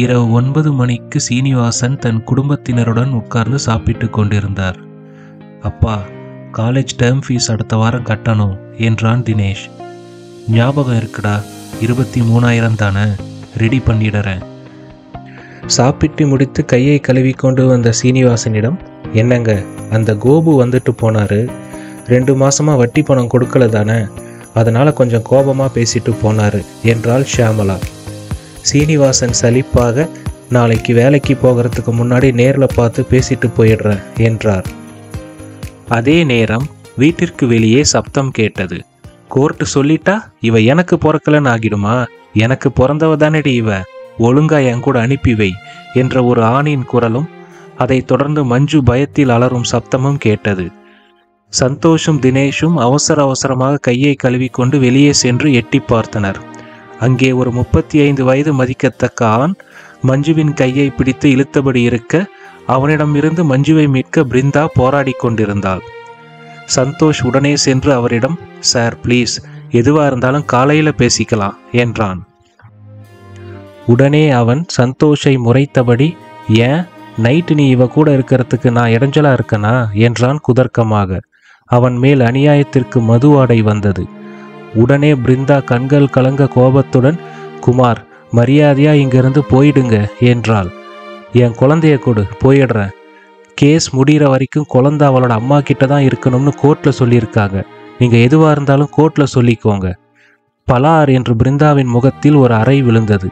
இரவு 9 மணிக்கு சீனிவாசன் தன் குடும்பத்தினருடன் உட்கார்ந்து சாப்பிட்டு கொண்டிருந்தார். அப்பா, காலேஜ் டேர்ம் ஃபீஸ் அடுத்த வாரம் கட்டணும் என்றான் தினேஷ். ஞாபகம் இருக்குடா, 23,000 தானே, ரெடி பண்ணிடுறேன். சாப்பிட்டு முடித்து கையை கழுவி கொண்டு வந்த சீனிவாசனிடம், என்னங்க அந்த கோபு வந்துட்டு போனாரு, 2 மாசமா வட்டி பணம் கொடுக்கல தானே, அதனால கொஞ்சம் கோபமா பேசிட்டு போனாரு என்றாள் ஷியாமளா. சீனிவாசன் சலிப்பாக, நாளைக்கு வேலைக்கு போகிறதுக்கு முன்னாடி நேரில் பார்த்து பேசிட்டு போயிடுறேன் என்றார். அதே நேரம் வீட்டிற்கு வெளியே சப்தம் கேட்டது. கோர்ட்டு சொல்லிட்டா இவ எனக்கு பிறக்கலன்னு ஆகிடுமா, எனக்கு பிறந்தவ தானடி இவ, ஒழுங்கா என் கூட அனுப்பி வை என்ற ஒரு ஆணின் குரலும், அதைத் தொடர்ந்து மஞ்சு பயத்தில் அலறும் சப்தமும் கேட்டது. சந்தோஷும் தினேஷும் அவசர அவசரமாக கையை கழுவிக்கொண்டு வெளியே சென்று எட்டி பார்த்தனர். அங்கே ஒரு 35 வயது மதிக்கத்தக்க ஆண் மஞ்சுவின் கையை பிடித்து இழுத்தபடி இருக்க, அவனிடமிருந்து மஞ்சுவை மீட்க பிருந்தா போராடி கொண்டிருந்தாள். சந்தோஷ் உடனே சென்று அவரிடம், சார் ப்ளீஸ், எதுவா இருந்தாலும் காலையில பேசிக்கலாம் என்றான். உடனே அவன் சந்தோஷை முறைத்தபடி, ஏன் நைட்டு நீ இவ கூட இருக்கிறதுக்கு நான் இடைஞ்சலா இருக்கனா என்றான் குதர்க்கமாக. அவன் மேல் அநியாயத்திற்கு மது ஆடை வந்தது. உடனே பிருந்தா கண்கள் கலங்க கோபத்துடன், குமார் மரியாதையா இங்கிருந்து போயிடுங்க என்றாள். என் குழந்தைய கொடு, போயிடுறேன். கேஸ் முடிகிற வரைக்கும் குழந்தை அவளோட அம்மா கிட்ட தான் இருக்கணும்னு கோர்ட்டில் சொல்லியிருக்காங்க, நீங்கள் எதுவாக இருந்தாலும் கோர்ட்டில் சொல்லிக்கோங்க. பலார் என்று பிருந்தாவின் முகத்தில் ஒரு அறை விழுந்தது.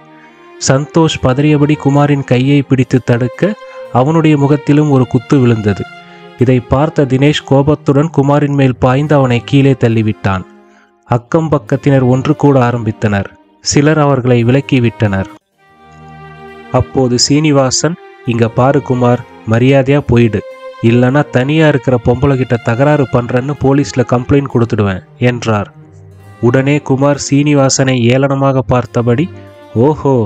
சந்தோஷ் பதறியபடி குமாரின் கையை பிடித்து தடுக்க, அவனுடைய முகத்திலும் ஒரு குத்து விழுந்தது. இதை பார்த்த தினேஷ் கோபத்துடன் குமாரின் மேல் பாய்ந்து அவனை கீழே தள்ளிவிட்டான். அக்கம் பக்கத்தினர் ஒன்று கூட ஆரம்பித்தனர். சிலர் அவர்களை விலக்கிவிட்டனர். அப்போது சீனிவாசன், இங்க பாரு குமார், மரியாதையா போயிடு, இல்லைன்னா தனியா இருக்கிற பொம்பளை கிட்ட தகராறு பண்றேன்னு போலீஸ்ல கம்ப்ளைண்ட் கொடுத்துடுவேன் என்றார். உடனே குமார் சீனிவாசனை ஏளனமாக பார்த்தபடி, ஓஹோ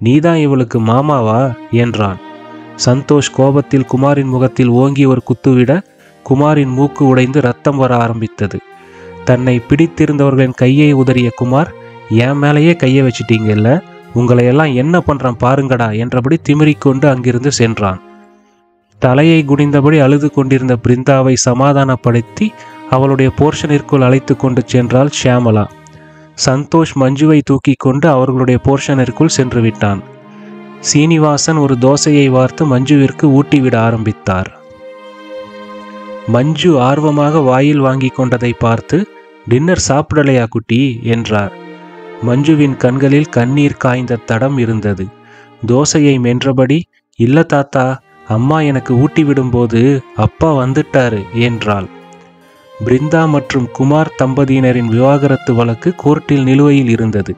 நீதான் இவளுக்கு மாமாவா என்றான். சந்தோஷ் கோபத்தில் குமாரின் முகத்தில் ஓங்கி ஒரு குத்துவிட, குமாரின் மூக்கு உடைந்து ரத்தம் வர ஆரம்பித்தது. தன்னை பிடித்திருந்தவர்களின் கையை உதறிய குமார், என் மேலேயே கையை வச்சிட்டீங்கல்ல, உங்களையெல்லாம் என்ன பண்றான் பாருங்கடா என்றபடி திமிரிக்கொண்டு அங்கிருந்து சென்றான். தலையை குனிந்தபடி அழுது கொண்டிருந்த பிருந்தாவை சமாதானப்படுத்தி அவளுடைய போர்ஷனிற்குள் அழைத்து கொண்டு சென்றாள் ஷியாமளா. சந்தோஷ் மஞ்சுவை தூக்கி கொண்டு அவர்களுடைய போர்ஷனிற்குள் சென்று விட்டான். சீனிவாசன் ஒரு தோசையை வார்த்து மஞ்சுவிற்கு ஊட்டிவிட ஆரம்பித்தார். மஞ்சு ஆர்வமாக வாயில் வாங்கி கொண்டதை பார்த்து, டின்னர் சாப்பிடலையா குட்டி என்றார். மஞ்சுவின் கண்களில் கண்ணீர் காய்ந்த தடம் இருந்தது. தோசையை மென்றபடி, இல்ல தாத்தா, அம்மா எனக்கு ஊட்டி விடும்போது அப்பா வந்துட்டாரு என்றாள். பிருந்தா மற்றும் குமார் தம்பதியினரின் விவாகரத்து வழக்கு கோர்ட்டில் நிலுவையில் இருந்தது.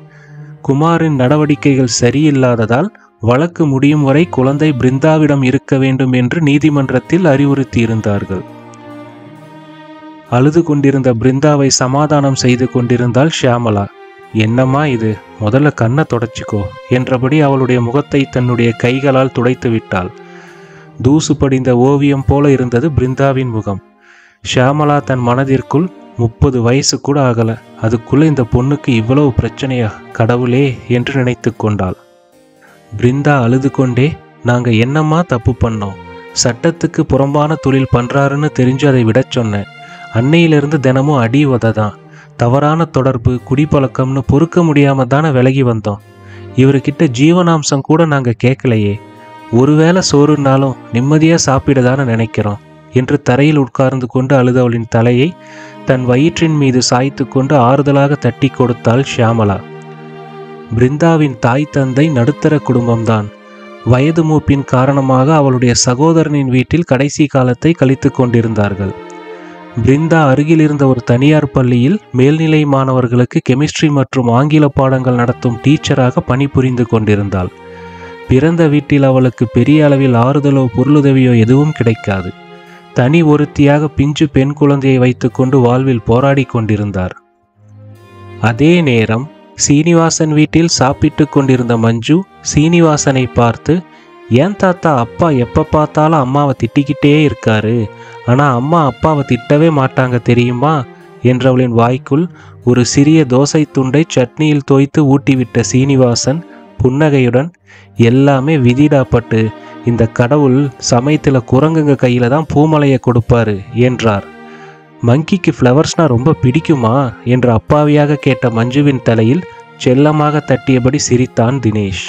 குமாரின் நடவடிக்கைகள் சரியில்லாததால் வழக்கு முடியும் வரை குழந்தை பிருந்தாவிடம் இருக்க வேண்டும் என்று நீதிமன்றத்தில் அறிவுறுத்தியிருந்தார்கள். அழுது கொண்டிருந்த பிருந்தாவை சமாதானம் செய்து கொண்டிருந்தாள் ஷியாமளா. என்னம்மா இது, முதல்ல கண்ணை தொடச்சிக்கோ என்றபடி அவளுடைய முகத்தை தன்னுடைய கைகளால் துடைத்து விட்டாள். தூசு படிந்த ஓவியம் போல இருந்தது பிருந்தாவின் முகம். ஷியாமளா தன் மனதிற்குள், 30 வயசு கூட ஆகல, அதுக்குள்ள இந்த பொண்ணுக்கு இவ்வளவு பிரச்சனையா கடவுளே என்று நினைத்து கொண்டாள். பிருந்தா அழுது கொண்டே, நாங்க என்னம்மா தப்பு பண்ணோம், சட்டத்துக்கு புறம்பான தொழில் பண்றாருன்னு தெரிஞ்சு அதை விட சொன்னேன். அன்னையிலிருந்து தினமும் அடி உததான், தவறான தொடர்பு, குடிப்பழக்கம்னு பொறுக்க முடியாம தானே விலகி வந்தோம். இவர்கிட்ட ஜீவனாம்சம் கூட நாங்க கேட்கலையே, ஒருவேளை சோறுனாலும் நிம்மதியா சாப்பிடதான நினைக்கிறோம் என்று தரையில் உட்கார்ந்து கொண்டு அழுதவளின் தலையை தன் வயிற்றின் மீது சாய்த்து கொண்டு ஆறுதலாக தட்டி கொடுத்தாள் ஷியாமளா. பிருந்தாவின் தாய் தந்தை நடுத்தர குடும்பம்தான். வயது மூப்பின் காரணமாக அவளுடைய சகோதரனின் வீட்டில் கடைசி காலத்தை கழித்து கொண்டிருந்தார்கள். பிருந்தா அருகில் இருந்த ஒரு தனியார் பள்ளியில் மேல்நிலை மாணவர்களுக்கு கெமிஸ்ட்ரி மற்றும் ஆங்கில பாடங்கள் நடத்தும் டீச்சராக பணிபுரிந்து கொண்டிருந்தாள். பிறந்த வீட்டில் அவளுக்கு பெரிய அளவில் ஆறுதலோ பொருளுதவியோ எதுவும் கிடைக்காது. தனி ஒருத்தியாக பிஞ்சு பெண் குழந்தையை வைத்துக்கொண்டு வாழ்வில் போராடி கொண்டிருந்தார். அதே நேரம் சீனிவாசன் வீட்டில் சாப்பிட்டு கொண்டிருந்த மஞ்சு சீனிவாசனை பார்த்து, ஏன் தாத்தா அப்பா எப்போ பார்த்தாலும் அம்மாவை திட்டிக்கிட்டே இருக்காரு, ஆனால் அம்மா அப்பாவை திட்டவே மாட்டாங்க தெரியுமா என்றவளின் வாய்க்குள் ஒரு சிறிய தோசை துண்டை சட்னியில் தோய்த்து ஊட்டிவிட்ட சீனிவாசன் புன்னகையுடன், எல்லாமே விதிடாப்பட்டு, இந்த கடவுள் சமயத்தில் குரங்குங்க கையில் தான் பூமலையை கொடுப்பாரு என்றார். மங்கிக்கு ஃப்ளவர்ஸ்னா ரொம்ப பிடிக்குமா என்று அப்பாவியாக கேட்ட மஞ்சுவின் தலையில் செல்லமாக தட்டியபடி சிரித்தான் தினேஷ்.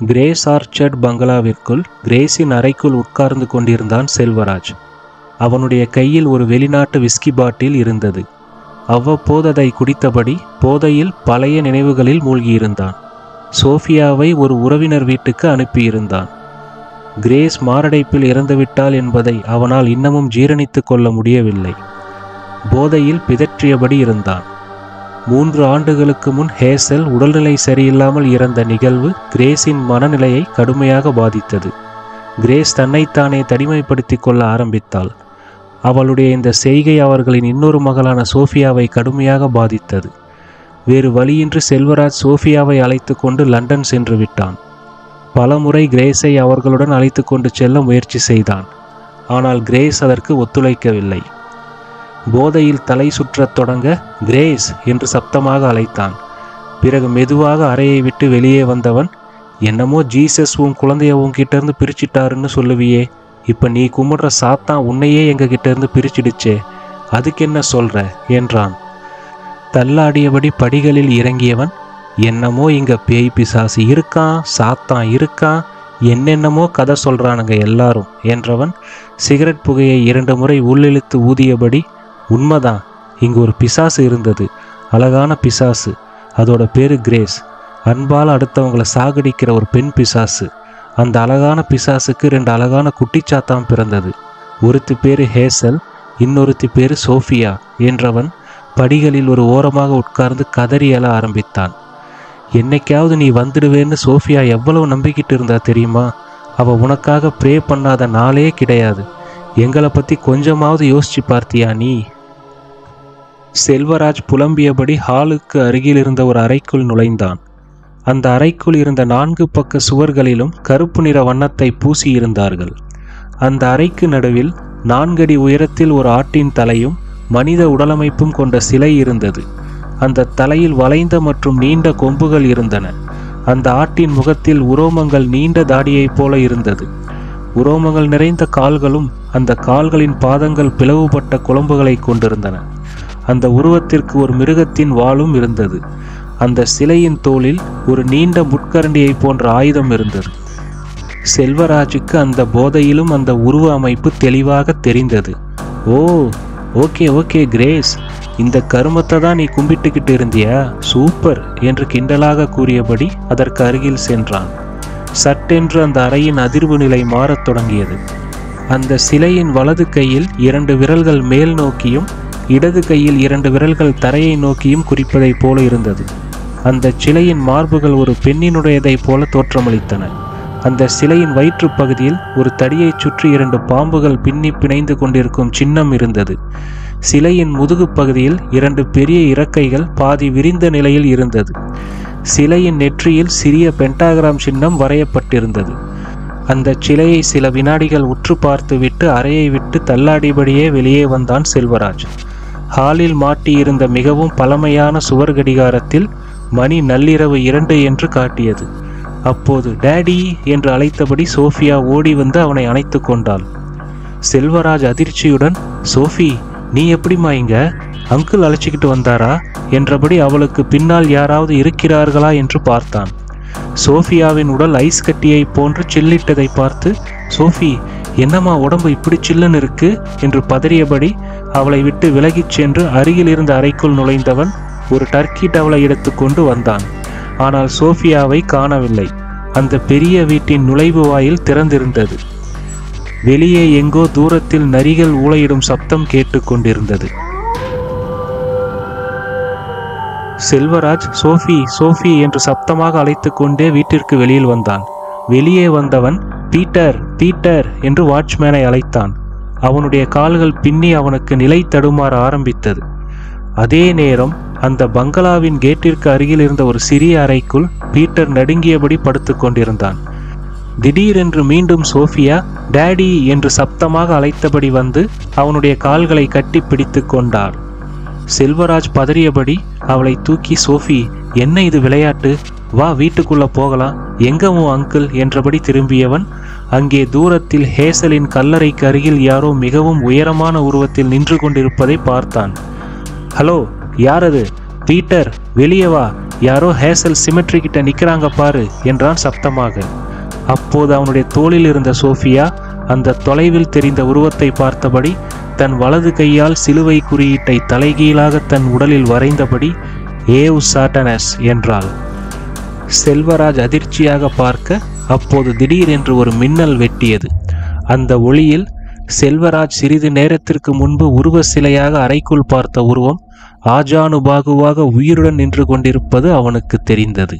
கிரேஸ் ஆர்ச்சர்ட் பங்களாவிற்குள் கிரேஸின் அறைக்குள் உட்கார்ந்து கொண்டிருந்தான் செல்வராஜ். அவனுடைய கையில் ஒரு வெளிநாட்டு விஸ்கி பாட்டில் இருந்தது. அவ்வப்போது அதை குடித்தபடி போதையில் பழைய நினைவுகளில் மூழ்கியிருந்தான். சோஃபியாவை ஒரு உறவினர் வீட்டுக்கு அனுப்பியிருந்தான். கிரேஸ் மாரடைப்பில் இறந்துவிட்டாள் என்பதை அவனால் இன்னமும் ஜீரணித்து கொள்ள முடியவில்லை. போதையில் பிதற்றியபடி இருந்தான். 3 ஆண்டுகளுக்கு முன் ஹேசல் உடல்நிலை சரியில்லாமல் இறந்த நிகழ்வு கிரேஸின் மனநிலையை கடுமையாக பாதித்தது. கிரேஸ் தன்னைத்தானே தனிமைப்படுத்தி கொள்ள ஆரம்பித்தாள். அவளுடைய இந்த செய்கை அவர்களின் இன்னொரு மகளான சோஃபியாவை கடுமையாக பாதித்தது. வேறு வழியின்றி செல்வராஜ் சோஃபியாவை அழைத்து கொண்டு லண்டன் சென்று விட்டான். பலமுறை கிரேஸை அவர்களுடன் அழைத்து கொண்டு செல்ல முயற்சி செய்தான். ஆனால் கிரேஸ் அதற்கு ஒத்துழைக்கவில்லை. போதையில் தலை சுற்றத் தொடங்க கிரேஸ் என்று சப்தமாக அழைத்தான். பிறகு மெதுவாக அறையை விட்டு வெளியே வந்தவன், என்னமோ ஜீசஸ் உன் குழந்தைய உன்கிட்ட இருந்து பிரிச்சிட்டாருன்னு சொல்லுவியே, இப்போ நீ கும்பிடுற சாத்தான் உன்னையே எங்ககிட்ட இருந்து பிரிச்சிடுச்சே, அதுக்கு என்ன சொல்ற என்றான். தள்ளாடியபடி படிகளில் இறங்கியவன், என்னமோ இங்க பேய் பிசாசு இருக்கான், சாத்தான் இருக்கான், என்னென்னமோ கதை சொல்றானுங்க எல்லாரும் என்றவன் சிகரெட் புகையை 2 முறை உள்ளிழுத்து ஊதியபடி, உண்மைதான், இங்கு ஒரு பிசாசு இருந்தது, அழகான பிசாசு, அதோட பேரு கிரேஸ், அன்பால் அடுத்தவங்களை சாகடிக்கிற ஒரு பெண் பிசாசு. அந்த அழகான பிசாசுக்கு 2 அழகான குட்டிச்சாத்தான் பிறந்தது. ஒருத்தி பேரு ஹேசல், இன்னொருத்தி பேரு சோஃபியா என்றவன் படிகளில் ஒரு ஓரமாக உட்கார்ந்து கதறி எழ ஆரம்பித்தான். என்னைக்காவது நீ வந்துடுவேன்னு சோஃபியா எவ்வளவு நம்பிக்கிட்டு இருந்தா தெரியுமா? அவ உனக்காக ப்ரே பண்ணாத நாளே கிடையாது. எங்களை பற்றி கொஞ்சமாவது யோசிச்சு பார்த்தியா நீ? செல்வராஜ் புலம்பியபடி ஹாலுக்கு அருகில் இருந்த ஒரு அறைக்குள் நுழைந்தான். அந்த அறைக்குள் இருந்த 4 பக்க சுவர்களிலும் கருப்பு நிற வண்ணத்தை பூசியிருந்தார்கள். அந்த அறைக்கு நடுவில் 4 அடி உயரத்தில் ஒரு ஆட்டின் தலையும் மனித உடலமைப்பும் கொண்ட சிலை இருந்தது. அந்த தலையில் வளைந்த மற்றும் நீண்ட கொம்புகள் இருந்தன. அந்த ஆட்டின் முகத்தில் உரோமங்கள் நீண்ட தாடியைப் போல இருந்தது. உரோமங்கள் நிறைந்த கால்களும் அந்த கால்களின் பாதங்கள் பிளவுபட்ட குழம்புகளை கொண்டிருந்தன. அந்த உருவத்திற்கு ஒரு மிருகத்தின் வாலும் இருந்தது. அந்த சிலையின் தோளில் ஒரு நீண்ட முட்கரண்டியை போன்ற ஆயுதம் இருந்தது. செல்வராஜுக்கு அந்த போதையிலும் அந்த உருவ அமைப்பு தெளிவாக தெரிந்தது. ஓ, ஓகே கிரேஸ், இந்த கருமத்தை தான் நீ கும்பிட்டுக்கிட்டு இருந்தியா, சூப்பர் என்று கிண்டலாக கூறியபடி அதற்கு அருகில் சென்றான். சட்டென்று அந்த அறையின் அதிர்வு நிலை மாறத் தொடங்கியது. அந்த சிலையின் வலது கையில் 2 விரல்கள் மேல் நோக்கியும் இடது கையில் 2 விரல்கள் தரையை நோக்கியும் குறிப்பதைப் போல இருந்தது. அந்த சிலையின் மார்புகள் ஒரு பெண்ணினுடையதைப் போல தோற்றமளித்தன. அந்த சிலையின் வயிற்று பகுதியில் ஒரு தடியைச் சுற்றி 2 பாம்புகள் பின்னி பிணைந்து கொண்டிருக்கும் சின்னம் இருந்தது. சிலையின் முதுகு பகுதியில் 2 பெரிய இறக்கைகள் பாதி விரிந்த நிலையில் இருந்தது. சிலையின் நெற்றியில் சிறிய பென்டாகிராம் சின்னம் வரையப்பட்டிருந்தது. அந்த சிலையை சில வினாடிகள் உற்று பார்த்துவிட்டு அறையை விட்டு தள்ளாடிபடியே வெளியே வந்தான் செல்வராஜ். ஹாலில் மாட்டியிருந்த மிகவும் பழமையான சுவர் கடிகாரத்தில் மணி நள்ளிரவு 2 என்று காட்டியது. அப்போது டேடி என்று அழைத்தபடி சோஃபியா ஓடி வந்து அவனை அணைத்து கொண்டாள். செல்வராஜ் அதிர்ச்சியுடன், சோஃபி, நீ எப்படிமா இங்க? அங்கிள் அழைச்சிக்கிட்டு வந்தாரா என்றபடி அவளுக்கு பின்னால் யாராவது இருக்கிறார்களா என்று பார்த்தான். சோஃபியாவின் உடல் ஐஸ் கட்டியை போன்று சில்லிட்டதை பார்த்து, சோஃபி, என்னம்மா உடம்பு இப்படி சில்லுன்னு இருக்கு என்று பதறியபடி அவளை விட்டு விலகிச் சென்று அருகில் இருந்த அறைக்குள் நுழைந்தவன் ஒரு டர்க்கி டவலை எடுத்து கொண்டு வந்தான். ஆனால் சோஃபியாவை காணவில்லை. அந்த பெரிய வீட்டின் நுழைவு வாயில் திறந்திருந்தது. வெளியே எங்கோ தூரத்தில் நரிகள் ஊளையிடும் சப்தம் கேட்டுக்கொண்டிருந்தது. செல்வராஜ் சோஃபி சோஃபி என்று சப்தமாக அழைத்து கொண்டே வீட்டிற்கு வெளியில் வந்தான். வெளியே வந்தவன் பீட்டர் பீட்டர் என்று வாட்ச்மேனை அழைத்தான். அவனுடைய கால்கள் பின்னி அவனுக்கு நிலை தடுமாற ஆரம்பித்தது. அதே நேரம் அந்த பங்களாவின் கேட்டிற்கு அருகில் இருந்த ஒரு சிறிய அறைக்குள் பீட்டர் நடுங்கியபடி படுத்து கொண்டிருந்தான். திடீரென்று மீண்டும் சோஃபியா டேடி என்று சப்தமாக அழைத்தபடி வந்து அவனுடைய கால்களை கட்டி பிடித்து கொண்டாள். செல்வராஜ் பதறியபடி அவளை தூக்கி, சோஃபி, என்ன இது விளையாட்டு? வா, வீட்டுக்குள்ள போகலாம். எங்க உன் அங்கிள் என்றபடி திரும்பியவன் அங்கே தூரத்தில் ஹேசலின் கல்லறைக்கு அருகில் யாரோ மிகவும் உயரமான உருவத்தில் நின்று கொண்டிருப்பதை பார்த்தான். ஹலோ, யாரது? பீட்டர், வெளியே வா, யாரோ ஹேசல் சிமெட்ரி கிட்ட நிக்கிறாங்க பாரு என்றான் சப்தமாக. அப்போது அவனுடைய தோளில் இருந்த சோஃபியா அந்த தொலைவில் தெரிந்த உருவத்தை பார்த்தபடி தன் வலது கையால் சிலுவை குறியீட்டை தலைகீழாக தன் உடலில் வரைந்தபடி ஏவ் சாட்டனஸ் என்றாள். செல்வராஜ் அதிர்ச்சியாக பார்க்க அப்போது திடீரென்று ஒரு மின்னல் வெட்டியது. அந்த ஒளியில் செல்வராஜ் சிறிது நேரத்திற்கு முன்பு உருவ சிலையாக அறைக்குள் பார்த்த உருவம் ஆஜானுபாகுவாக உயிருடன் நின்று கொண்டிருப்பது அவனுக்கு தெரிந்தது.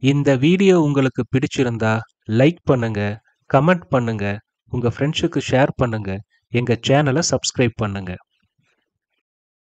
இந்த வீடியோ உங்களுக்கு பிடிச்சிருந்தா லைக் பண்ணுங்க, கமெண்ட் பண்ணுங்க, உங்க ஃப்ரெண்ட்ஸுக்கு ஷேர் பண்ணுங்க, எங்க சேனலை சப்ஸ்கிரைப் பண்ணுங்க.